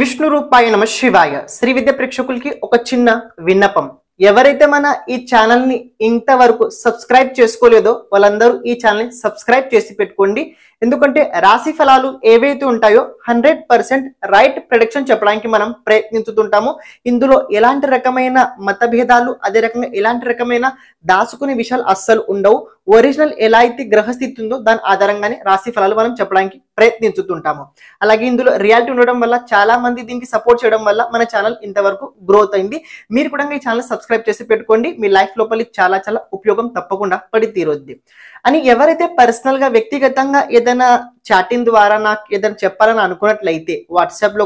విష్ణు రూపాయ నమ శివాయ. శ్రీ విద్య ప్రేక్షకులకి ఒక చిన్న విన్నపం. ఎవరైతే మన ఈ ఛానల్ ని ఇంతవరకు సబ్స్క్రైబ్ చేసుకోలేదో వాళ్ళందరూ ఈ ఛానల్ ని సబ్స్క్రైబ్ చేసి పెట్టుకోండి. ఎందుకంటే రాశి ఫలాలు ఏవైతే ఉంటాయో 100% రైట్ ప్రెడిక్షన్ చెప్పడానికి మనం ప్రయత్నించుతుంటాము. ఇందులో ఎలాంటి రకమైన మతభేదాలు, అదే రకంగా ఎలాంటి రకమైన దాచుకునే విషయాలు అస్సలు ఉండవు. ఒరిజినల్ ఎలా అయితే గ్రహస్థితి ఉందో దాని ఆధారంగానే రాశి ఫలాలు మనం చెప్పడానికి ప్రయత్నించుతుంటాము. అలాగే ఇందులో రియాలిటీ ఉండడం వల్ల చాలా మంది దీనికి సపోర్ట్ చేయడం వల్ల మన ఛానల్ ఇంతవరకు గ్రోత్ అయింది. మీరు కూడా ఈ ఛానల్ సబ్స్క్రైబ్ చేసి పెట్టుకోండి. మీ లైఫ్ లోపలి చాలా చాలా ఉపయోగం తప్పకుండా పడి తీరుద్ది. అని ఎవరైతే పర్సనల్ గా వ్యక్తిగతంగా ఏదైనా చాటింగ్ ద్వారా నాకు ఏదైనా చెప్పాలని అనుకున్నట్లయితే వాట్సాప్ లో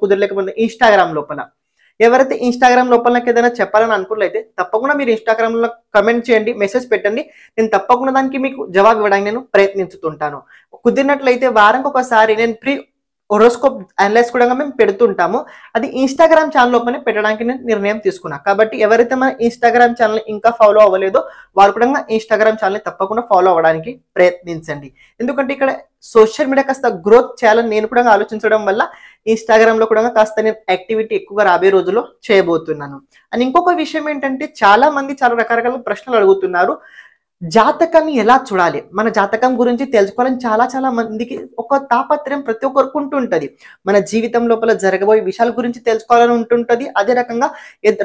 కుదరలేకపోతే ఇన్స్టాగ్రామ్ లోపల ఎవరైతే ఇన్స్టాగ్రామ్ లోపల నాకు ఏదైనా చెప్పాలని అనుకున్నట్లయితే తప్పకుండా మీరు ఇన్స్టాగ్రామ్ లో కమెంట్ చేయండి, మెసేజ్ పెట్టండి. నేను తప్పకుండా దానికి మీకు జవాబు ఇవ్వడానికి నేను ప్రయత్నించుతుంటాను. కుదిరినట్లయితే వారానికి ఒకసారి నేను ప్రీ హోరోస్కోప్ అనలైజ్ కూడా మేము పెడుతుంటాము. అది ఇన్స్టాగ్రామ్ ఛానల్ లోపలనే పెట్టడానికి నేను నిర్ణయం తీసుకున్నా. కాబట్టి ఎవరైతే మన ఇన్స్టాగ్రామ్ ఛానల్ ఇంకా ఫాలో అవ్వలేదో వారు కూడా ఇన్స్టాగ్రామ్ ఛానల్ తప్పకుండా ఫాలో అవ్వడానికి ప్రయత్నించండి. ఎందుకంటే ఇక్కడ సోషల్ మీడియా కాస్త గ్రోత్ చేయాలని నేను కూడా ఆలోచించడం వల్ల ఇన్స్టాగ్రామ్ లో కూడా కాస్త నేను యాక్టివిటీ ఎక్కువగా రాబోయే రోజుల్లో చేయబోతున్నాను. అండ్ ఇంకొక విషయం ఏంటంటే చాలా మంది చాలా రకరకాల ప్రశ్నలు అడుగుతున్నారు. జాతకాన్ని ఎలా చూడాలి, మన జాతకం గురించి తెలుసుకోవాలని చాలా మందికి ఒక తాపత్రయం ప్రతి ఒక్కరికి ఉంటుంటది. మన జీవితం లోపల జరగబోయే విషయాల గురించి తెలుసుకోవాలని ఉంటుంటది. అదే రకంగా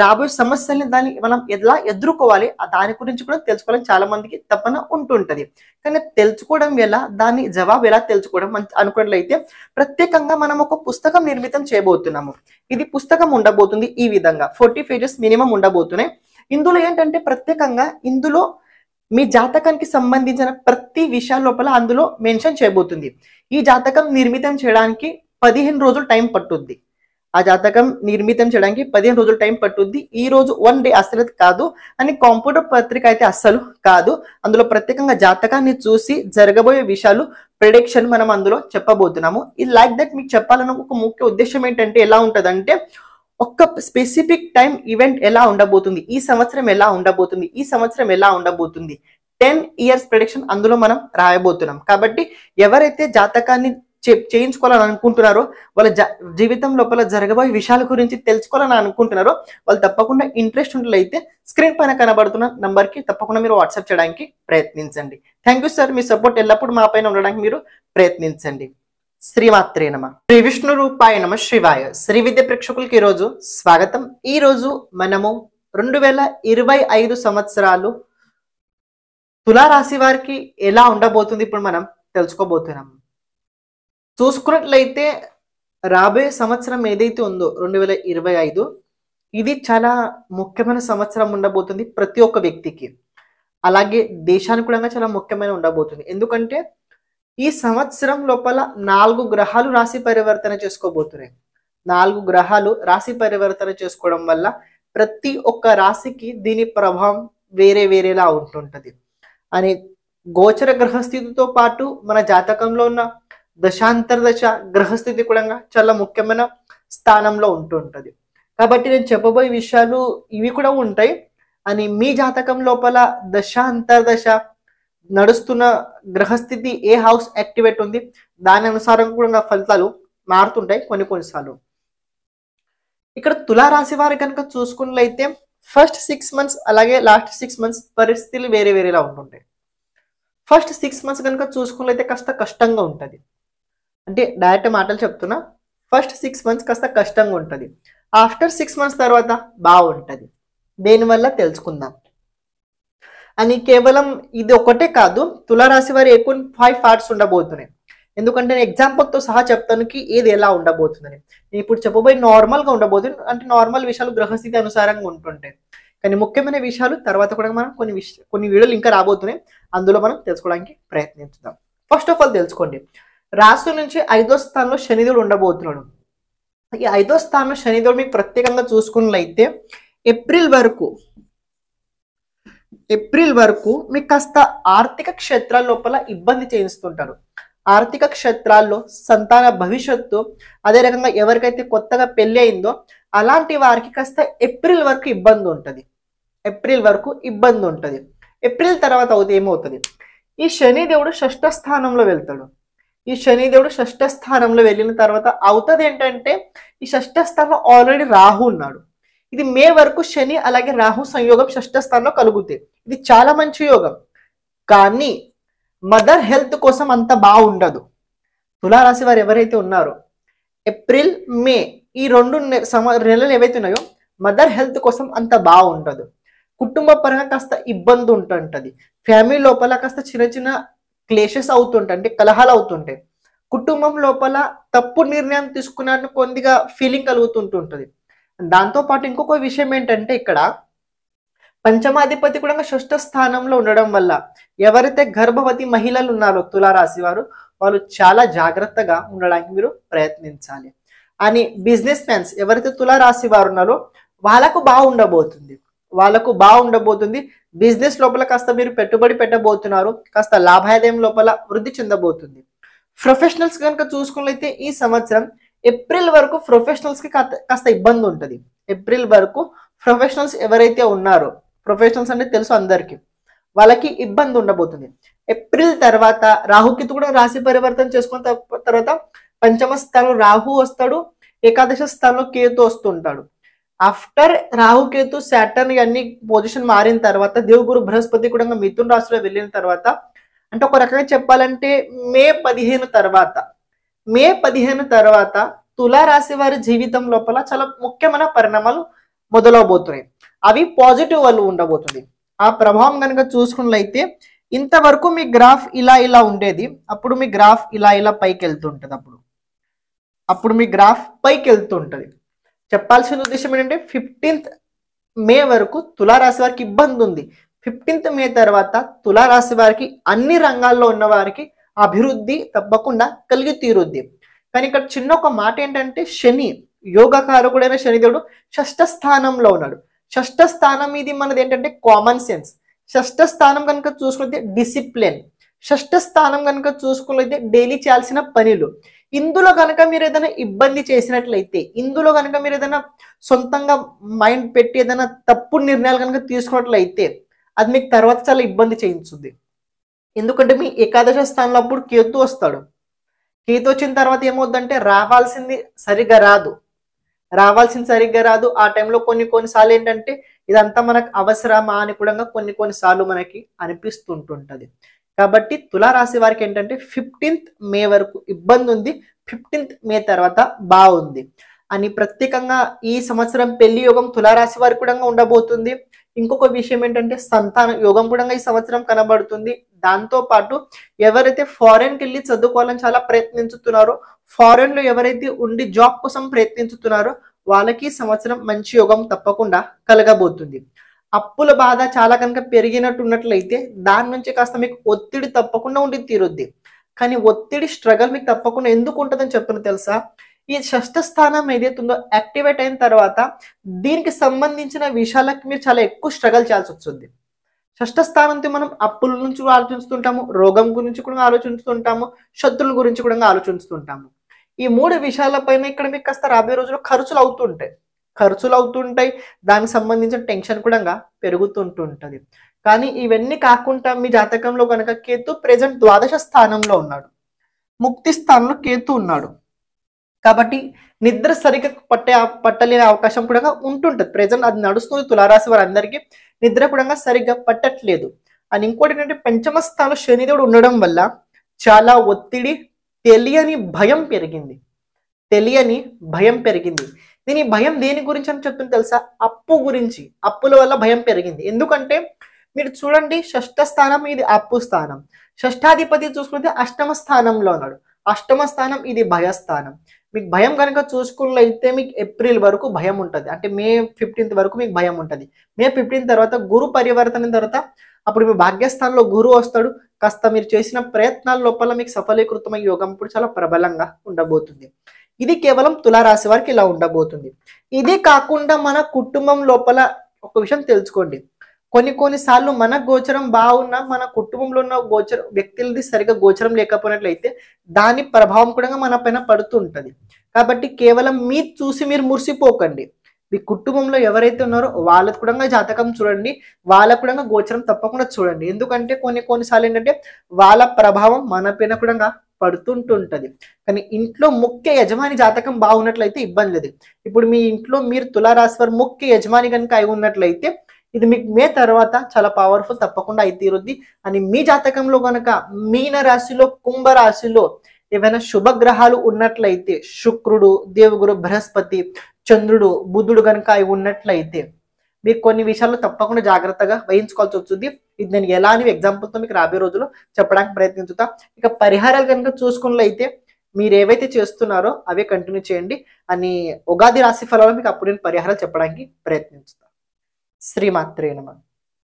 రాబోయే సమస్యల్ని దాన్ని మనం ఎలా ఎదుర్కోవాలి దాని గురించి కూడా తెలుసుకోవాలని చాలా మందికి తప్పన ఉంటుంటది. కానీ తెలుసుకోవడం ఎలా, దాని జవాబు ఎలా తెలుసుకోవడం అనుకున్నట్లయితే ప్రత్యేకంగా మనం ఒక పుస్తకం నిర్మితం చేయబోతున్నాము. ఇది పుస్తకం ఉండబోతుంది. ఈ విధంగా 40 పేజెస్ మినిమం ఉండబోతున్నాయి. ఇందులో ఏంటంటే ప్రత్యేకంగా ఇందులో మీ జాతకానికి సంబంధించిన ప్రతి విషయం లోపల అందులో మెన్షన్ చేయబోతుంది. ఈ జాతకం నిర్మితం చేయడానికి 15 రోజులు టైం పట్టుద్ది. ఆ జాతకం నిర్మితం చేయడానికి 15 రోజులు టైం పట్టుద్ది. ఈ రోజు 1 డే అస్సలు కాదు అని కంప్యూటర్ పత్రిక అయితే అస్సలు కాదు. అందులో ప్రత్యేకంగా జాతకాన్ని చూసి జరగబోయే విషయాలు ప్రెడిక్షన్ మనం అందులో చెప్పబోతున్నాము. ఇది లైక్ దట్ మీకు చెప్పాలన్న ఒక ముఖ్య ఉద్దేశం ఏంటంటే ఎలా ఉంటదంటే ఒక స్పెసిఫిక్ టైం ఈవెంట్ ఎలా ఉండబోతుంది, ఈ సంవత్సరం ఎలా ఉండబోతుంది, ఈ సంవత్సరం ఎలా ఉండబోతుంది, 10 years ప్రెడిక్షన్ అందులో మనం రాయబోతున్నాం. కాబట్టి ఎవరైతే జాతకాన్ని చేయించుకోవాలని అనుకుంటున్నారో, వాళ్ళ జీవితం లోపల జరగబోయే విషయాల గురించి తెలుసుకోవాలని అనుకుంటున్నారో వాళ్ళు తప్పకుండా ఇంట్రెస్ట్ ఉన్నట్లయితే స్క్రీన్ పైన కనబడుతున్న నంబర్ కి తప్పకుండా మీరు వాట్సాప్ చేయడానికి ప్రయత్నించండి. Thank you sir. Me support ఎల్లప్పుడూ మా పైన ఉండడానికి మీరు ప్రయత్నించండి. శ్రీమాత్రే నమ. శ్రీ విష్ణు రూపాయ నమ శివాయ. శ్రీ విద్య ప్రేక్షకులకి ఈరోజు స్వాగతం. ఈ రోజు మనము 2025 సంవత్సరాలు తులారాశి వారికి ఎలా ఉండబోతుంది ఇప్పుడు మనం తెలుసుకోబోతున్నాము. చూసుకున్నట్లయితే రాబోయే సంవత్సరం ఏదైతే ఉందో 2025 ఇది చాలా ముఖ్యమైన సంవత్సరం ఉండబోతుంది ప్రతి ఒక్క వ్యక్తికి. అలాగే దేశానికి కూడా చాలా ముఖ్యమైన ఉండబోతుంది. ఎందుకంటే ఈ సంవత్సరం లోపల 4 గ్రహాలు రాశి పరివర్తన చేసుకోబోతున్నాయి. 4 గ్రహాలు రాశి పరివర్తన చేసుకోవడం వల్ల ప్రతి ఒక్క రాశికి దీని ప్రభావం వేరేలా ఉంటుంటది. అని గోచర గ్రహస్థితితో పాటు మన జాతకంలో ఉన్న దశాంతర దశ గ్రహస్థితి కూడా చాలా ముఖ్యమైన స్థానంలో ఉంటుంటది. కాబట్టి నేను చెప్పబోయే విషయాలు ఇవి కూడా ఉంటాయి. అని మీ జాతకం లోపల దశాంతర దశ నడుస్తున్న గ్రహస్థితి ఏ హౌస్ యాక్టివేట్ ఉంది దాని అనుసారం కూడా ఫలితాలు మారుతుంటాయి కొన్నిసార్లు. ఇక్కడ తులారాశి వారి కనుక చూసుకున్నట్లయితే ఫస్ట్ 6 months అలాగే లాస్ట్ 6 months పరిస్థితులు వేరేలా ఉంటుంటాయి. ఫస్ట్ 6 months కనుక చూసుకున్నట్లయితే కాస్త కష్టంగా ఉంటుంది. అంటే డైరెక్ట్ మాటలు చెప్తున్నా, ఫస్ట్ 6 months కాస్త కష్టంగా ఉంటుంది. ఆఫ్టర్ 6 months తర్వాత బాగుంటుంది. దేనివల్ల తెలుసుకుందాం. అని కేవలం ఇది ఒకటే కాదు, తులారాశి వారి ఎక్కువ 5 parts ఉండబోతున్నాయి. ఎందుకంటే నేను ఎగ్జాంపుల్తో సహా చెప్తానుకి ఏది ఎలా ఉండబోతుందని. నేను ఇప్పుడు చెప్పబోయే నార్మల్గా ఉండబోతుంది. అంటే నార్మల్ విషయాలు గ్రహస్థితి అనుసారంగా ఉంటుంటాయి. కానీ ముఖ్యమైన విషయాలు తర్వాత కూడా మనం కొన్ని వీడియోలు ఇంకా రాబోతున్నాయి. అందులో మనం తెలుసుకోవడానికి ప్రయత్నించుదాం. ఫస్ట్ ఆఫ్ ఆల్ తెలుసుకోండి, రాశి నుంచి 5వ స్థానంలో శనిదేవుడు ఉండబోతున్నాడు. ఈ 5వ స్థానంలో శనిదేవుడు మీకు ప్రత్యేకంగా చూసుకున్నట్లయితే ఏప్రిల్ వరకు మీకు కాస్త ఆర్థిక క్షేత్రాల లోపల ఇబ్బంది చేయిస్తుంటారు. ఆర్థిక క్షేత్రాల్లో సంతాన భవిష్యత్తు, అదే రకంగా ఎవరికైతే కొత్తగా పెళ్లి అయిందో అలాంటి వారికి కాస్త ఏప్రిల్ వరకు ఇబ్బంది ఉంటుంది. ఏప్రిల్ తర్వాత ఏమవుతుంది, ఈ శని దేవుడు 6వ స్థానంలో వెళ్తాడు. ఈ శనిదేవుడు షష్ఠ స్థానంలో వెళ్ళిన తర్వాత అవుతుంది ఏంటంటే ఈ షష్ఠ స్థానంలో ఆల్రెడీ రాహు ఉన్నాడు. ఇది మే వరకు శని అలాగే రాహు సంయోగం షష్ఠ స్థానంలో కలుగుతాయి. ఇది చాలా మంచి యోగం. కానీ మదర్ హెల్త్ కోసం అంత బాగుండదు. తులారాశి వారు ఎవరైతే ఉన్నారో ఏప్రిల్ మే ఈ నెలలు ఏవైతే ఉన్నాయో మదర్ హెల్త్ కోసం అంత బాగుండదు. కుటుంబ పరంగా కాస్త ఇబ్బంది ఉంటుంటది. ఫ్యామిలీ లోపల కాస్త చిన్న చిన్న క్లేషెస్ అవుతుంటాయి, అంటే కలహాలు అవుతుంటాయి. కుటుంబం లోపల తప్పు నిర్ణయం తీసుకున్నాను కొద్దిగా ఫీలింగ్ కలుగుతుంటుంటది. దాంతోపాటు ఇంకొక విషయం ఏంటంటే ఇక్కడ పంచమాధిపతి కూడా షష్ఠ స్థానంలో ఉండడం వల్ల ఎవరైతే గర్భవతి మహిళలు ఉన్నారో తులారాశి వారు వాళ్ళు చాలా జాగ్రత్తగా ఉండడానికి మీరు ప్రయత్నించాలి. అని బిజినెస్ మ్యాన్స్ ఎవరైతే తులారాశి వారు ఉన్నారో వాళ్ళకు బాగుండబోతుంది. బిజినెస్ లోపల కాస్త మీరు పెట్టుబడి పెట్టబోతున్నారు, కాస్త లాభాదాయం లోపల వృద్ధి చెందబోతుంది. ప్రొఫెషనల్స్ కనుక చూసుకున్నట్లయితే ఈ సంవత్సరం ఏప్రిల్ వరకు ప్రొఫెషనల్స్ కి కాస్త ఇబ్బంది ఉంటుంది. ఏప్రిల్ వరకు ప్రొఫెషనల్స్ ఎవరైతే ఉన్నారో, ప్రొఫెషనల్స్ అంటే తెలుసు అందరికి, వాళ్ళకి ఇబ్బంది ఉండబోతుంది. ఏప్రిల్ తర్వాత రాహుకేతు కూడా రాశి పరివర్తన చేసుకున్న తర్వాత పంచమ స్థానంలో రాహు వస్తాడు, ఏకాదశ స్థానంలో కేతు వస్తుంటాడు. ఆఫ్టర్ రాహుకేతు సాటర్న్ అన్ని పొజిషన్ మారిన తర్వాత దేవుగురు బృహస్పతి కూడా మిథున రాశిలో వెళ్ళిన తర్వాత, అంటే ఒక రకంగా చెప్పాలంటే మే 15 తర్వాత తులారాశి వారి జీవితం లోపల చాలా ముఖ్యమైన పరిణామాలు మొదలవబోతున్నాయి. అవి పాజిటివ్ వాళ్ళు ఉండబోతుంది. ఆ ప్రభావం కనుక చూసుకున్నట్లయితే ఇంతవరకు మీ గ్రాఫ్ ఇలా ఉండేది, అప్పుడు మీ గ్రాఫ్ ఇలా పైకి వెళ్తుంటది. అప్పుడు మీ గ్రాఫ్ పైకి వెళ్తుంటది. చెప్పాల్సిన ఉద్దేశం ఏంటంటే 15th మే వరకు తులారాశి వారికి ఇబ్బంది ఉంది. 15th మే తర్వాత తులారాశి వారికి అన్ని రంగాల్లో ఉన్న వారికి అభివృద్ధి తప్పకుండా కలిగి తీరుద్ది. కానీ ఇక్కడ చిన్న ఒక మాట ఏంటంటే శని యోగకారకుడైన శనిదేవుడు షష్ఠ స్థానంలో ఉన్నాడు. షష్ఠ స్థానం ఇది మనది ఏంటంటే కామన్ సెన్స్. షష్ఠ స్థానం కనుక చూసుకుంటే డిసిప్లిన్. షష్ఠ స్థానం కనుక చూసుకున్నట్లయితే డైలీ చేయాల్సిన పనులు. ఇందులో కనుక మీరు ఏదైనా ఇబ్బంది చేసినట్లయితే, ఇందులో కనుక మీరు ఏదైనా సొంతంగా మైండ్ పెట్టి ఏదైనా తప్పుడు నిర్ణయాలు కనుక తీసుకున్నట్లయితే అది మీకు తర్వాత చాలా ఇబ్బంది చేయించుద్ది. ఎందుకంటే మీ ఏకాదశ స్థానంలో అప్పుడు కేతు వస్తాడు. కేతు వచ్చిన తర్వాత ఏమవుద్దంటే రావాల్సింది సరిగ్గా రాదు. ఆ టైంలో కొన్నిసార్లు ఏంటంటే ఇదంతా మనకు అవసరమా అని కూడా కొన్నిసార్లు మనకి అనిపిస్తుంటుంటది. కాబట్టి తులారాశి వారికి ఏంటంటే 15th మే వరకు ఇబ్బంది ఉంది, 15th మే తర్వాత బాగుంది అని ప్రత్యేకంగా ఈ సంవత్సరం పెళ్లి యోగం తులారాశి వారికి కూడా ఉండబోతుంది. ఇంకొక విషయం ఏంటంటే సంతాన యోగం కూడా ఈ సంవత్సరం కనబడుతుంది. దాంతో పాటు ఎవరైతే ఫారెన్కి వెళ్ళి చదువుకోవాలని చాలా ప్రయత్నించుతున్నారో, ఫారెన్ లో ఎవరైతే ఉండి జాబ్ కోసం ప్రయత్నించుతున్నారో వాళ్ళకి సంవత్సరం మంచి యోగం తప్పకుండా కలగబోతుంది. అప్పుల బాధ చాలా కనుక పెరిగినట్టు ఉన్నట్లయితే దాని నుంచి కాస్త మీకు ఒత్తిడి తప్పకుండా ఉండి తీరుద్ది. కానీ ఒత్తిడి స్ట్రగల్ మీకు తప్పకుండా ఎందుకు ఉంటుందని చెప్తున్నా తెలుసా? ఈ షష్ఠ స్థానం ఏదైతుందో యాక్టివేట్ అయిన తర్వాత దీనికి సంబంధించిన విషయాలకు మీరు చాలా ఎక్కువ స్ట్రగల్ చేయాల్సి వస్తుంది. షష్ఠ స్థానంతో మనం అప్పుల నుంచి ఆలోచిస్తుంటాము, రోగం గురించి కూడా ఆలోచిస్తుంటాము, శత్రువుల గురించి కూడా ఆలోచిస్తుంటాము. ఈ 3 విషయాలపైన ఇక్కడ మీకు కాస్త రాబోయే రోజుల్లో ఖర్చులు అవుతుంటాయి. దానికి సంబంధించిన టెన్షన్ కూడా పెరుగుతుంటుంది. కానీ ఇవన్నీ కాకుండా మీ జాతకంలో కనుక కేతు ప్రెజెంట్ ద్వాదశ స్థానంలో ఉన్నాడు, ముక్తి స్థానంలో కేతు ఉన్నాడు. కాబట్టి నిద్ర సరిగ్గా పట్టలేని అవకాశం కూడా ఉంటుంటది. ప్రెజెంట్ అది నడుస్తుంది. తులారాశి వారందరికీ నిద్ర కూడా సరిగ్గా పట్టట్లేదు. అని ఇంకోటి ఏంటంటే పంచమ స్థానంలో శనిదేవుడు ఉండడం వల్ల చాలా ఒత్తిడి, తెలియని భయం పెరిగింది. నేను ఈ భయం దేని గురించి అని చెప్తున్నా తెలుసా? అప్పు గురించి. అప్పుల వల్ల భయం పెరిగింది. ఎందుకంటే మీరు చూడండి, షష్ఠ స్థానం ఇది అప్పు స్థానం. షష్ఠాధిపతి చూసుకుంటే అష్టమ స్థానంలో ఉన్నాడు. అష్టమ స్థానం ఇది భయస్థానం. మీకు భయం కనుక చూసుకున్నట్లయితే మీకు ఏప్రిల్ వరకు భయం ఉంటుంది. అంటే మే 15th వరకు మీకు భయం ఉంటుంది. మే 15 తర్వాత గురు పరివర్తన తర్వాత అప్పుడు మీ భాగ్యస్థానంలో గురు వస్తాడు. కాస్త మీరు చేసిన ప్రయత్నాల లోపల మీకు సఫలీకృతమయ్యే యోగం ఇప్పుడు చాలా ప్రబలంగా ఉండబోతుంది. ఇది కేవలం తులారాశి వారికి ఇలా ఉండబోతుంది. ఇది కాకుండా మన కుటుంబం లోపల ఒక విషయం తెలుసుకోండి. కొన్నిసార్లు మన గోచరం బాగున్నా మన కుటుంబంలో ఉన్న వ్యక్తులది సరిగా గోచరం లేకపోయినట్లయితే దాని ప్రభావం కూడా మన పైన పడుతూ ఉంటుంది. కాబట్టి కేవలం మీరు చూసి మీరు మురిసిపోకండి. మీ కుటుంబంలో ఎవరైతే ఉన్నారో వాళ్ళకు కూడా జాతకం చూడండి, వాళ్ళకు కూడా గోచరం తప్పకుండా చూడండి. ఎందుకంటే కొన్నిసార్లు ఏంటంటే వాళ్ళ ప్రభావం మన పైన కూడా పడుతుంటుంటది. కానీ ఇంట్లో ముఖ్య యజమాని జాతకం బాగున్నట్లయితే ఇబ్బంది లేదు. ఇప్పుడు మీ ఇంట్లో మీరు తులారాశి వారు ముఖ్య యజమాని కనుక అయి ఉన్నట్లయితే ఇది మీకు మే తర్వాత చాలా పవర్ఫుల్ తప్పకుండా అయి తీరుద్ది. అని మీ జాతకంలో కనుక మీన రాశిలో కుంభ రాశిలో ఏవైనా శుభగ్రహాలు ఉన్నట్లయితే శుక్రుడు, దేవగురు బృహస్పతి, చంద్రుడు, బుధుడు కనుక అయి ఉన్నట్లయితే మీకు కొన్ని విషయాల్లో తప్పకుండా జాగ్రత్తగా వహించుకోవాల్సి వస్తుంది. ఇది నేను ఎలా అని ఎగ్జాంపుల్తో మీకు రాబోయే రోజుల్లో చెప్పడానికి ప్రయత్నించుతా. ఇక పరిహారాలు కనుక చూసుకున్నట్లయితే మీరు ఏవైతే చేస్తున్నారో అవే కంటిన్యూ చేయండి అని ఉగాది రాశి ఫలాలు మీకు అప్పుడు నేను పరిహారాలు చెప్పడానికి ప్రయత్నించుతా. శ్రీమాత్రే నమః.